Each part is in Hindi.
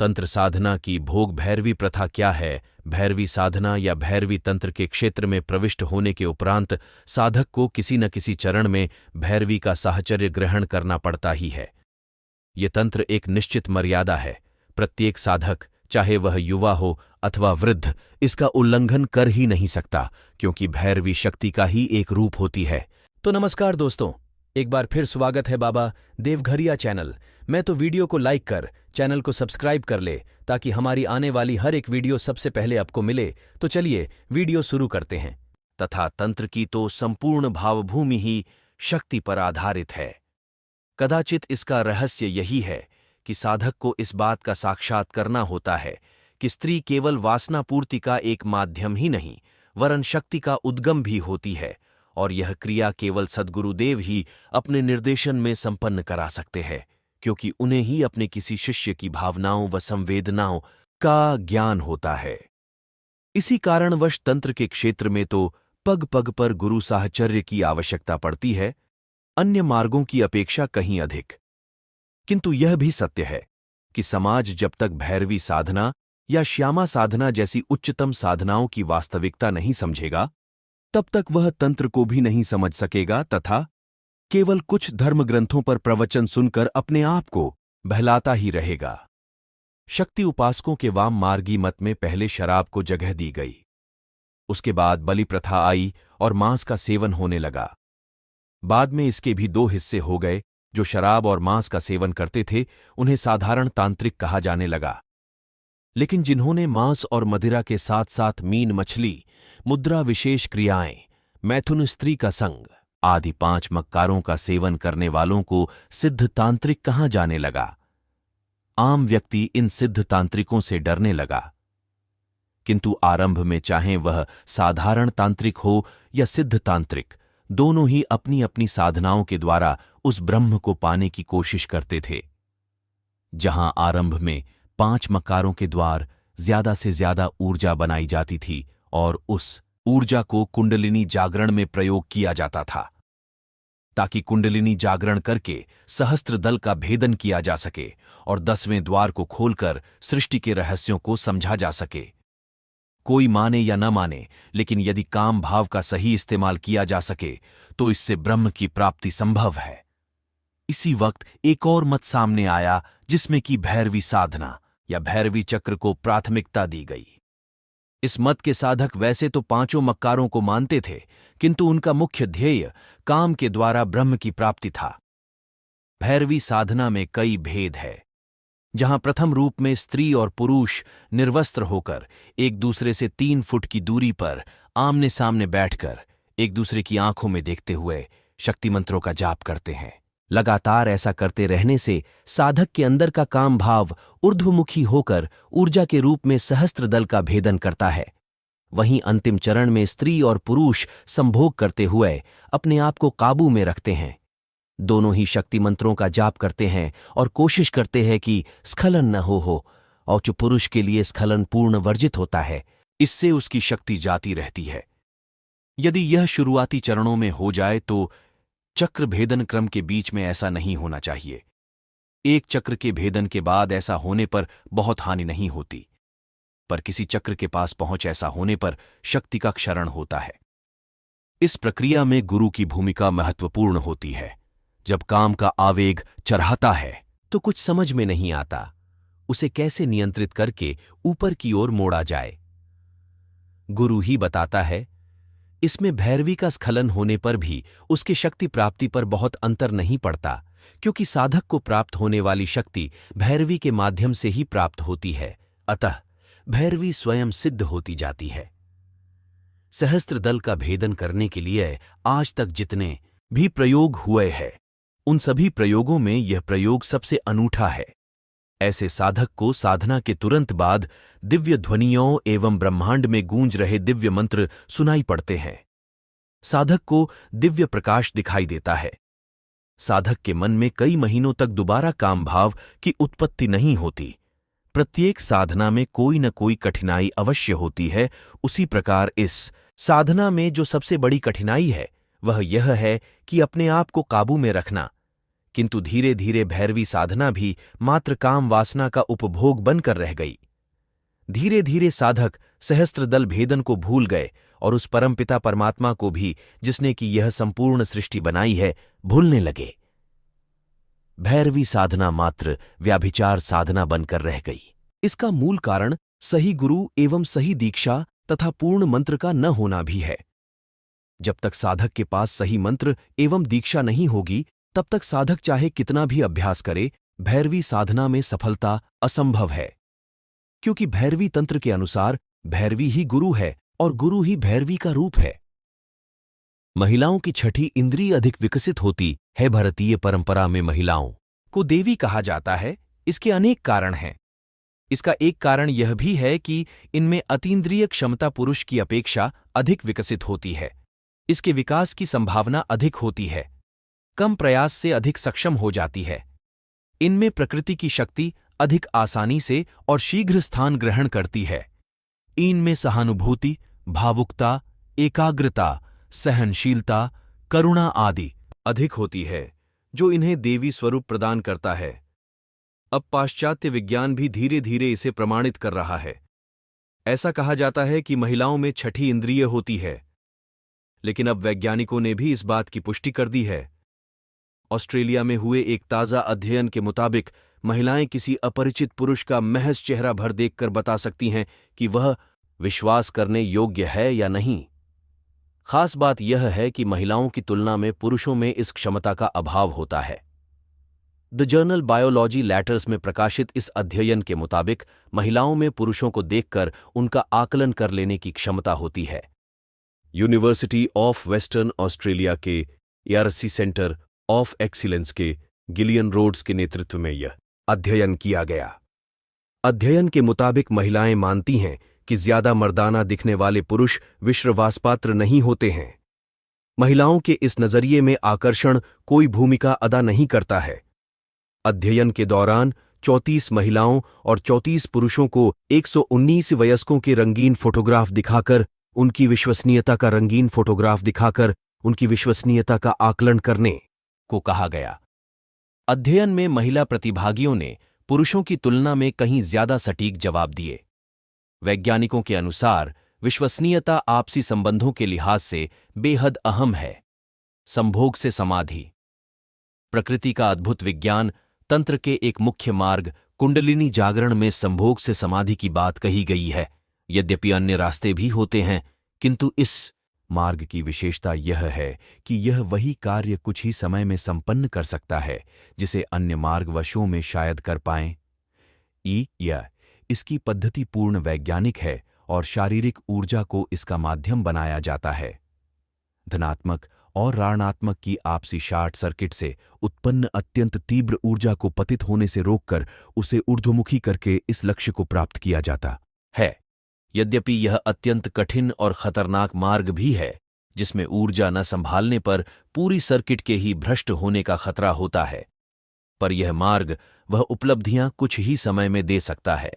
तंत्र साधना की भोग भैरवी प्रथा क्या है? भैरवी साधना या भैरवी तंत्र के क्षेत्र में प्रविष्ट होने के उपरांत साधक को किसी न किसी चरण में भैरवी का साहचर्य ग्रहण करना पड़ता ही है। ये तंत्र एक निश्चित मर्यादा है। प्रत्येक साधक, चाहे वह युवा हो अथवा वृद्ध, इसका उल्लंघन कर ही नहीं सकता, क्योंकि भैरवी शक्ति का ही एक रूप होती है। तो नमस्कार दोस्तों, एक बार फिर स्वागत है बाबा देवघरिया चैनल। मैं तो वीडियो को लाइक कर चैनल को सब्सक्राइब कर ले ताकि हमारी आने वाली हर एक वीडियो सबसे पहले आपको मिले। तो चलिए वीडियो शुरू करते हैं। तथा तंत्र की तो संपूर्ण भावभूमि ही शक्ति पर आधारित है। कदाचित इसका रहस्य यही है कि साधक को इस बात का साक्षात करना होता है कि स्त्री केवल वासना पूर्ति का एक माध्यम ही नहीं, वरन शक्ति का उद्गम भी होती है, और यह क्रिया केवल सद्गुरुदेव ही अपने निर्देशन में संपन्न करा सकते हैं, क्योंकि उन्हें ही अपने किसी शिष्य की भावनाओं व संवेदनाओं का ज्ञान होता है। इसी कारणवश तंत्र के क्षेत्र में तो पग पग पर गुरु साहचर्य की आवश्यकता पड़ती है, अन्य मार्गों की अपेक्षा कहीं अधिक। किंतु यह भी सत्य है कि समाज जब तक भैरवी साधना या श्यामा साधना जैसी उच्चतम साधनाओं की वास्तविकता नहीं समझेगा, तब तक वह तंत्र को भी नहीं समझ सकेगा तथा केवल कुछ धर्म ग्रंथों पर प्रवचन सुनकर अपने आप को बहलाता ही रहेगा। शक्ति उपासकों के वाम मार्गी मत में पहले शराब को जगह दी गई, उसके बाद बलि प्रथा आई और मांस का सेवन होने लगा। बाद में इसके भी दो हिस्से हो गए। जो शराब और मांस का सेवन करते थे उन्हें साधारण तांत्रिक कहा जाने लगा, लेकिन जिन्होंने मांस और मदिरा के साथ साथ मीन मछली, मुद्रा विशेष क्रियाएं, मैथुन स्त्री का संग आदि 5 मक्कारों का सेवन करने वालों को सिद्ध तांत्रिक कहा जाने लगा। आम व्यक्ति इन सिद्ध तांत्रिकों से डरने लगा, किंतु आरंभ में चाहे वह साधारण तांत्रिक हो या सिद्ध तांत्रिक, दोनों ही अपनी अपनी साधनाओं के द्वारा उस ब्रह्म को पाने की कोशिश करते थे। जहां आरंभ में 5 मक्कारों के द्वार ज्यादा से ज्यादा ऊर्जा बनाई जाती थी और उस ऊर्जा को कुंडलिनी जागरण में प्रयोग किया जाता था, ताकि कुंडलिनी जागरण करके सहस्त्र दल का भेदन किया जा सके और 10वें द्वार को खोलकर सृष्टि के रहस्यों को समझा जा सके। कोई माने या न माने, लेकिन यदि काम भाव का सही इस्तेमाल किया जा सके तो इससे ब्रह्म की प्राप्ति संभव है। इसी वक्त एक और मत सामने आया, जिसमें कि भैरवी साधना या भैरवी चक्र को प्राथमिकता दी गई। इस मत के साधक वैसे तो 5 मक्कारों को मानते थे, किंतु उनका मुख्य ध्येय काम के द्वारा ब्रह्म की प्राप्ति था। भैरवी साधना में कई भेद है। जहां प्रथम रूप में स्त्री और पुरुष निर्वस्त्र होकर एक दूसरे से 3 फुट की दूरी पर आमने सामने बैठकर एक दूसरे की आंखों में देखते हुए शक्ति मंत्रों का जाप करते हैं। लगातार ऐसा करते रहने से साधक के अंदर का काम भाव ऊर्ध्वमुखी होकर ऊर्जा के रूप में सहस्त्र दल का भेदन करता है। वहीं अंतिम चरण में स्त्री और पुरुष संभोग करते हुए अपने आप को काबू में रखते हैं। दोनों ही शक्ति मंत्रों का जाप करते हैं और कोशिश करते हैं कि स्खलन न हो, और जो पुरुष के लिए स्खलन पूर्ण वर्जित होता है, इससे उसकी शक्ति जाती रहती है। यदि यह शुरुआती चरणों में हो जाए तो चक्र भेदन क्रम के बीच में ऐसा नहीं होना चाहिए। एक चक्र के भेदन के बाद ऐसा होने पर बहुत हानि नहीं होती, पर किसी चक्र के पास पहुंच ऐसा होने पर शक्ति का क्षरण होता है। इस प्रक्रिया में गुरु की भूमिका महत्वपूर्ण होती है। जब काम का आवेग चढ़ाता है तो कुछ समझ में नहीं आता, उसे कैसे नियंत्रित करके ऊपर की ओर मोड़ा जाए। गुरु ही बताता है। इसमें भैरवी का स्खलन होने पर भी उसकी शक्ति प्राप्ति पर बहुत अंतर नहीं पड़ता, क्योंकि साधक को प्राप्त होने वाली शक्ति भैरवी के माध्यम से ही प्राप्त होती है। अतः भैरवी स्वयं सिद्ध होती जाती है। सहस्त्र दल का भेदन करने के लिए आज तक जितने भी प्रयोग हुए हैं, उन सभी प्रयोगों में यह प्रयोग सबसे अनूठा है। ऐसे साधक को साधना के तुरंत बाद दिव्य ध्वनियों एवं ब्रह्मांड में गूंज रहे दिव्य मंत्र सुनाई पड़ते हैं। साधक को दिव्य प्रकाश दिखाई देता है। साधक के मन में कई महीनों तक दोबारा काम भाव की उत्पत्ति नहीं होती। प्रत्येक साधना में कोई न कोई कठिनाई अवश्य होती है। उसी प्रकार इस साधना में जो सबसे बड़ी कठिनाई है वह यह है कि अपने आप को काबू में रखना, किंतु धीरे धीरे भैरवी साधना भी मात्र काम वासना का उपभोग बनकर रह गई। धीरे धीरे साधक सहस्त्रदल भेदन को भूल गए और उस परमपिता परमात्मा को भी, जिसने की यह संपूर्ण सृष्टि बनाई है, भूलने लगे। भैरवी साधना मात्र व्याभिचार साधना बनकर रह गई। इसका मूल कारण सही गुरु एवं सही दीक्षा तथा पूर्ण मंत्र का न होना भी है। जब तक साधक के पास सही मंत्र एवं दीक्षा नहीं होगी, तब तक साधक चाहे कितना भी अभ्यास करे, भैरवी साधना में सफलता असंभव है। क्योंकि भैरवी तंत्र के अनुसार भैरवी ही गुरु है और गुरु ही भैरवी का रूप है। महिलाओं की छठी इंद्रिय अधिक विकसित होती है। भारतीय परंपरा में महिलाओं को देवी कहा जाता है। इसके अनेक कारण हैं। इसका एक कारण यह भी है कि इनमें अतीन्द्रिय क्षमता पुरुष की अपेक्षा अधिक विकसित होती है। इसके विकास की संभावना अधिक होती है, कम प्रयास से अधिक सक्षम हो जाती है। इनमें प्रकृति की शक्ति अधिक आसानी से और शीघ्र स्थान ग्रहण करती है। इनमें सहानुभूति, भावुकता, एकाग्रता, सहनशीलता, करुणा आदि अधिक होती है, जो इन्हें देवी स्वरूप प्रदान करता है। अब पाश्चात्य विज्ञान भी धीरे धीरे इसे प्रमाणित कर रहा है। ऐसा कहा जाता है कि महिलाओं में छठी इंद्रिय होती है, लेकिन अब वैज्ञानिकों ने भी इस बात की पुष्टि कर दी है। ऑस्ट्रेलिया में हुए एक ताज़ा अध्ययन के मुताबिक महिलाएं किसी अपरिचित पुरुष का महज चेहरा भर देखकर बता सकती हैं कि वह विश्वास करने योग्य है या नहीं। खास बात यह है कि महिलाओं की तुलना में पुरुषों में इस क्षमता का अभाव होता है। द जर्नल बायोलॉजी लेटर्स में प्रकाशित इस अध्ययन के मुताबिक महिलाओं में पुरुषों को देखकर उनका आकलन कर लेने की क्षमता होती है। यूनिवर्सिटी ऑफ वेस्टर्न ऑस्ट्रेलिया के एआरसी सेंटर ऑफ एक्सीलेंस के गिलियन रोड्स के नेतृत्व में यह अध्ययन किया गया। अध्ययन के मुताबिक महिलाएं मानती हैं कि ज्यादा मर्दाना दिखने वाले पुरुष विश्वासपात्र नहीं होते हैं। महिलाओं के इस नजरिए में आकर्षण कोई भूमिका अदा नहीं करता है। अध्ययन के दौरान 34 महिलाओं और 34 पुरुषों को 119 वयस्कों के रंगीन फोटोग्राफ दिखाकर उनकी विश्वसनीयता का आकलन करने को कहा गया। अध्ययन में महिला प्रतिभागियों ने पुरुषों की तुलना में कहीं ज्यादा सटीक जवाब दिए। वैज्ञानिकों के अनुसार विश्वसनीयता आपसी संबंधों के लिहाज से बेहद अहम है। संभोग से समाधि। प्रकृति का अद्भुत विज्ञान तंत्र के एक मुख्य मार्ग कुंडलिनी जागरण में संभोग से समाधि की बात कही गई है। यद्यपि अन्य रास्ते भी होते हैं, किंतु इस मार्ग की विशेषता यह है कि यह वही कार्य कुछ ही समय में संपन्न कर सकता है जिसे अन्य मार्गवशों में शायद कर पाएं। यह इसकी पद्धति पूर्ण वैज्ञानिक है और शारीरिक ऊर्जा को इसका माध्यम बनाया जाता है। धनात्मक और ऋणात्मक की आपसी शॉर्ट सर्किट से उत्पन्न अत्यंत तीव्र ऊर्जा को पतित होने से रोककर उसे ऊर्ध्वमुखी करके इस लक्ष्य को प्राप्त किया जाता है। यद्यपि यह अत्यंत कठिन और खतरनाक मार्ग भी है, जिसमें ऊर्जा न संभालने पर पूरी सर्किट के ही भ्रष्ट होने का खतरा होता है, पर यह मार्ग वह उपलब्धियां कुछ ही समय में दे सकता है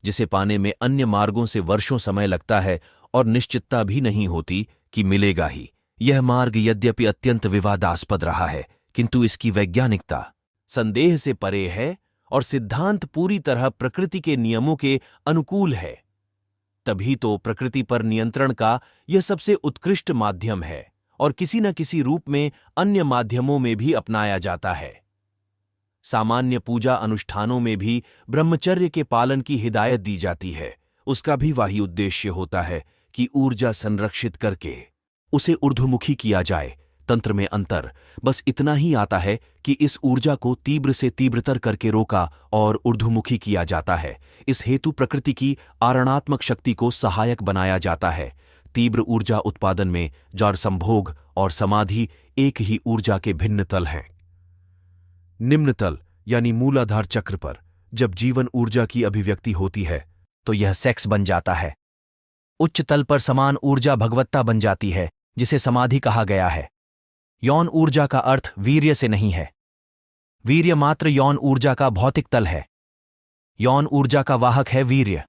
जिसे पाने में अन्य मार्गों से वर्षों समय लगता है और निश्चितता भी नहीं होती कि मिलेगा ही। यह मार्ग यद्यपि अत्यंत विवादास्पद रहा है, किंतु इसकी वैज्ञानिकता संदेह से परे है और सिद्धांत पूरी तरह प्रकृति के नियमों के अनुकूल है। तभी तो प्रकृति पर नियंत्रण का यह सबसे उत्कृष्ट माध्यम है और किसी न किसी रूप में अन्य माध्यमों में भी अपनाया जाता है। सामान्य पूजा अनुष्ठानों में भी ब्रह्मचर्य के पालन की हिदायत दी जाती है। उसका भी वही उद्देश्य होता है कि ऊर्जा संरक्षित करके उसे ऊर्ध्वमुखी किया जाए। तंत्र में अंतर बस इतना ही आता है कि इस ऊर्जा को तीव्र से तीव्रतर करके रोका और ऊर्ध्वमुखी किया जाता है। इस हेतु प्रकृति की आरणात्मक शक्ति को सहायक बनाया जाता है। तीव्र ऊर्जा उत्पादन में जड़ संभोग और समाधि एक ही ऊर्जा के भिन्न तल हैं। निम्न तल यानी मूलाधार चक्र पर जब जीवन ऊर्जा की अभिव्यक्ति होती है तो यह सेक्स बन जाता है। उच्च तल पर समान ऊर्जा भगवत्ता बन जाती है, जिसे समाधि कहा गया है। यौन ऊर्जा का अर्थ वीर्य से नहीं है। वीर्य मात्र यौन ऊर्जा का भौतिक तल है। यौन ऊर्जा का वाहक है वीर्य।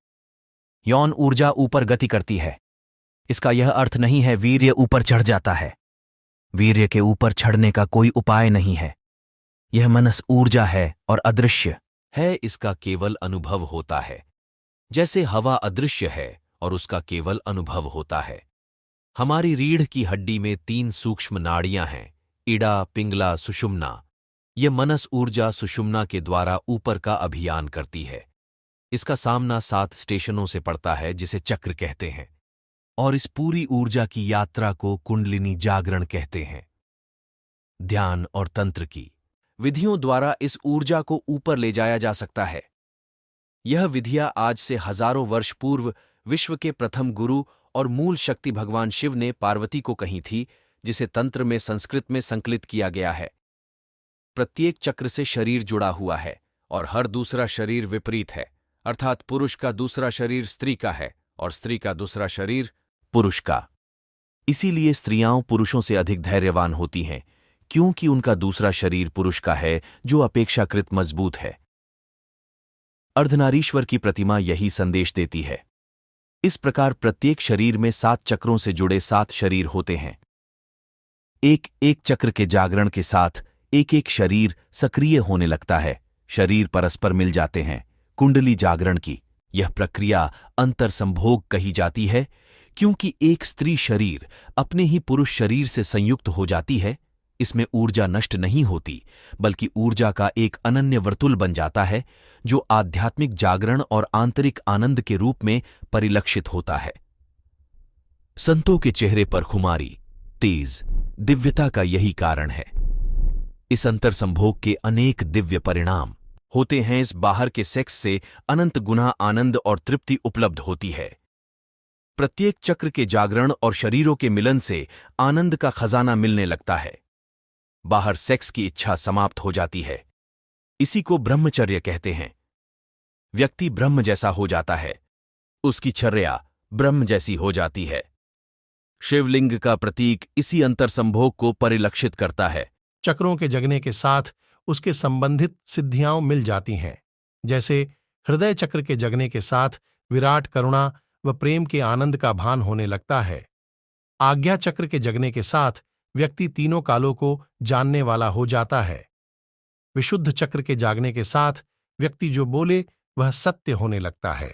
यौन ऊर्जा ऊपर गति करती है। इसका यह अर्थ नहीं है वीर्य ऊपर चढ़ जाता है। वीर्य के ऊपर चढ़ने का कोई उपाय नहीं है। यह मनस ऊर्जा है और अदृश्य है, इसका केवल अनुभव होता है। जैसे हवा अदृश्य है और उसका केवल अनुभव होता है। हमारी रीढ़ की हड्डी में 3 सूक्ष्म नाड़ियां हैं, इड़ा, पिंगला, सुषुम्ना। ये मनस ऊर्जा सुषुम्ना के द्वारा ऊपर का अभियान करती है। इसका सामना 7 स्टेशनों से पड़ता है जिसे चक्र कहते हैं, और इस पूरी ऊर्जा की यात्रा को कुंडलिनी जागरण कहते हैं। ध्यान और तंत्र की विधियों द्वारा इस ऊर्जा को ऊपर ले जाया जा सकता है। यह विधियां आज से हजारों वर्ष पूर्व विश्व के प्रथम गुरु और मूल शक्ति भगवान शिव ने पार्वती को कही थी, जिसे तंत्र में संस्कृत में संकलित किया गया है। प्रत्येक चक्र से शरीर जुड़ा हुआ है और हर दूसरा शरीर विपरीत है, अर्थात पुरुष का दूसरा शरीर स्त्री का है और स्त्री का दूसरा शरीर पुरुष का। इसीलिए स्त्रियां पुरुषों से अधिक धैर्यवान होती हैं, क्योंकि उनका दूसरा शरीर पुरुष का है जो अपेक्षाकृत मजबूत है। अर्धनारीश्वर की प्रतिमा यही संदेश देती है। इस प्रकार प्रत्येक शरीर में 7 चक्रों से जुड़े 7 शरीर होते हैं। एक एक चक्र के जागरण के साथ एक एक शरीर सक्रिय होने लगता है, शरीर परस्पर मिल जाते हैं। कुंडली जागरण की यह प्रक्रिया अंतर्संभोग कही जाती है, क्योंकि एक स्त्री शरीर अपने ही पुरुष शरीर से संयुक्त हो जाती है। इसमें ऊर्जा नष्ट नहीं होती, बल्कि ऊर्जा का एक अनन्य वर्तुल बन जाता है, जो आध्यात्मिक जागरण और आंतरिक आनंद के रूप में परिलक्षित होता है। संतों के चेहरे पर खुमारी, तेज, दिव्यता का यही कारण है। इस अंतर्संभोग के अनेक दिव्य परिणाम होते हैं। इस बाहर के सेक्स से अनंत गुना आनंद और तृप्ति उपलब्ध होती है। प्रत्येक चक्र के जागरण और शरीरों के मिलन से आनंद का खजाना मिलने लगता है। बाहर सेक्स की इच्छा समाप्त हो जाती है। इसी को ब्रह्मचर्य कहते हैं। व्यक्ति ब्रह्म जैसा हो जाता है, उसकी चर्या ब्रह्म जैसी हो जाती है। शिवलिंग का प्रतीक इसी अंतर्संभोग को परिलक्षित करता है। चक्रों के जगने के साथ उसके संबंधित सिद्धियां मिल जाती हैं, जैसे हृदय चक्र के जगने के साथ विराट करुणा व प्रेम के आनंद का भान होने लगता है। आज्ञा चक्र के जगने के साथ व्यक्ति तीनों कालों को जानने वाला हो जाता है। विशुद्ध चक्र के जागने के साथ व्यक्ति जो बोले वह सत्य होने लगता है।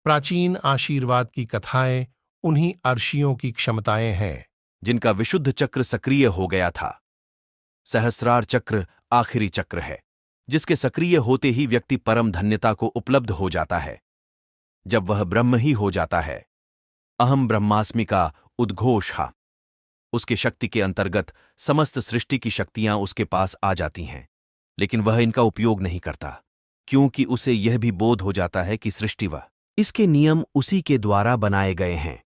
प्राचीन आशीर्वाद की कथाएं उन्हीं अर्षियों की क्षमताएं हैं जिनका विशुद्ध चक्र सक्रिय हो गया था। सहस्रार चक्र आखिरी चक्र है, जिसके सक्रिय होते ही व्यक्ति परम धन्यता को उपलब्ध हो जाता है। जब वह ब्रह्म ही हो जाता है, अहम ब्रह्मास्मि का उद्घोष हा, उसके शक्ति के अंतर्गत समस्त सृष्टि की शक्तियां उसके पास आ जाती हैं, लेकिन वह इनका उपयोग नहीं करता, क्योंकि उसे यह भी बोध हो जाता है कि सृष्टि व इसके नियम उसी के द्वारा बनाए गए हैं।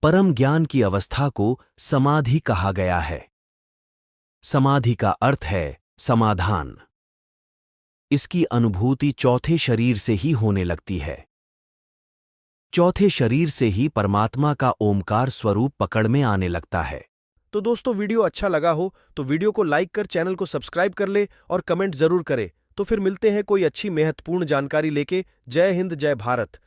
परम ज्ञान की अवस्था को समाधि कहा गया है। समाधि का अर्थ है समाधान। इसकी अनुभूति चौथे शरीर से ही होने लगती है। चौथे शरीर से ही परमात्मा का ओमकार स्वरूप पकड़ में आने लगता है। तो दोस्तों, वीडियो अच्छा लगा हो तो वीडियो को लाइक कर चैनल को सब्सक्राइब कर ले और कमेंट जरूर करे। तो फिर मिलते हैं कोई अच्छी महत्वपूर्ण जानकारी लेके। जय हिंद, जय भारत।